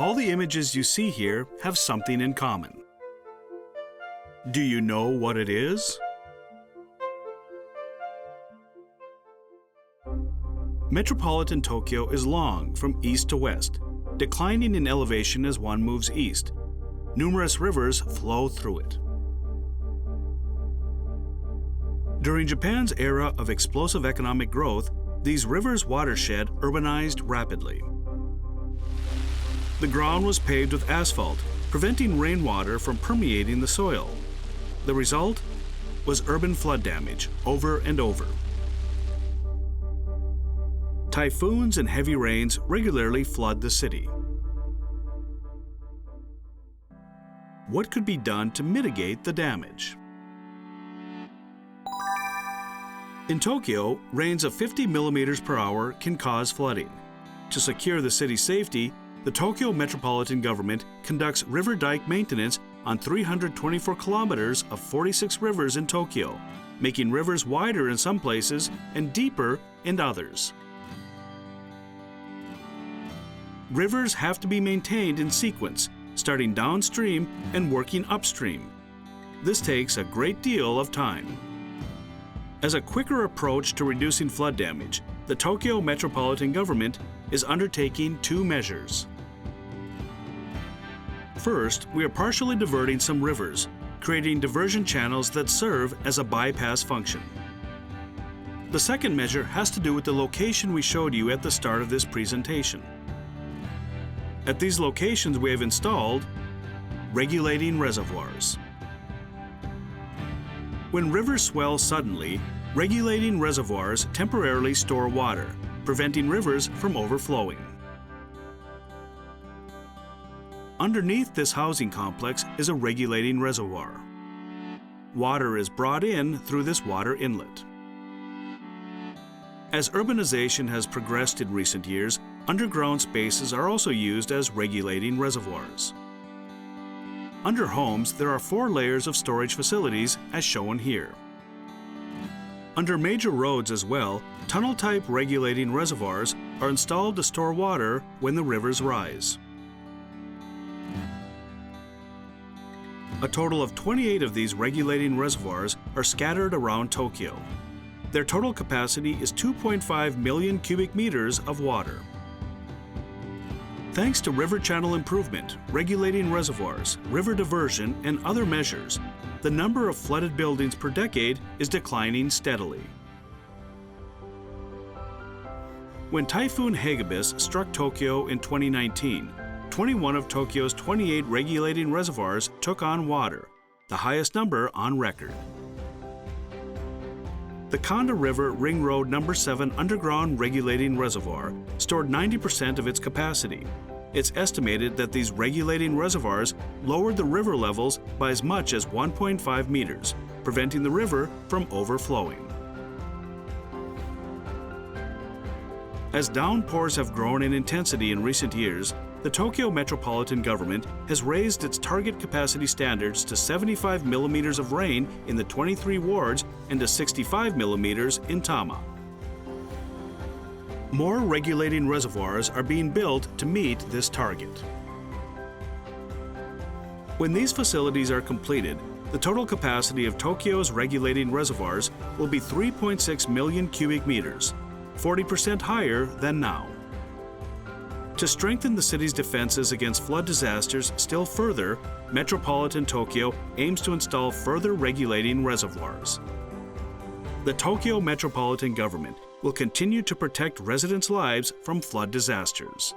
All the images you see here have something in common. Do you know what it is? Metropolitan Tokyo is long from east to west, declining in elevation as one moves east. Numerous rivers flow through it. During Japan's era of explosive economic growth, these rivers' watershed urbanized rapidly. The ground was paved with asphalt, preventing rainwater from permeating the soil. The result was urban flood damage over and over. Typhoons and heavy rains regularly flood the city. What could be done to mitigate the damage? In Tokyo, rains of 50 millimeters per hour can cause flooding. To secure the city's safety, the Tokyo Metropolitan Government conducts river dike maintenance on 324 kilometers of 46 rivers in Tokyo, making rivers wider in some places and deeper in others. Rivers have to be maintained in sequence, starting downstream and working upstream. This takes a great deal of time. As a quicker approach to reducing flood damage, the Tokyo Metropolitan Government is undertaking two measures. First, we are partially diverting some rivers, creating diversion channels that serve as a bypass function. The second measure has to do with the location we showed you at the start of this presentation. At these locations, we have installed regulating reservoirs. When rivers swell suddenly, regulating reservoirs temporarily store water, preventing rivers from overflowing. Underneath this housing complex is a regulating reservoir. Water is brought in through this water inlet. As urbanization has progressed in recent years, underground spaces are also used as regulating reservoirs. Under homes, there are 4 layers of storage facilities as shown here. Under major roads as well, tunnel-type regulating reservoirs are installed to store water when the rivers rise. A total of 28 of these regulating reservoirs are scattered around Tokyo. Their total capacity is 2.5 million cubic meters of water. Thanks to river channel improvement, regulating reservoirs, river diversion, and other measures, the number of flooded buildings per decade is declining steadily. When Typhoon Hagibis struck Tokyo in 2019, 21 of Tokyo's 28 regulating reservoirs took on water, the highest number on record. The Kanda River Ring Road No. 7 underground regulating reservoir stored 90% of its capacity. It's estimated that these regulating reservoirs lowered the river levels by as much as 1.5 meters, preventing the river from overflowing. As downpours have grown in intensity in recent years, the Tokyo Metropolitan Government has raised its target capacity standards to 75 millimeters of rain in the 23 wards and to 65 millimeters in Tama. More regulating reservoirs are being built to meet this target. When these facilities are completed, the total capacity of Tokyo's regulating reservoirs will be 3.6 million cubic meters, 40% higher than now. To strengthen the city's defenses against flood disasters still further, Metropolitan Tokyo aims to install further regulating reservoirs. The Tokyo Metropolitan Government will continue to protect residents' lives from flood disasters.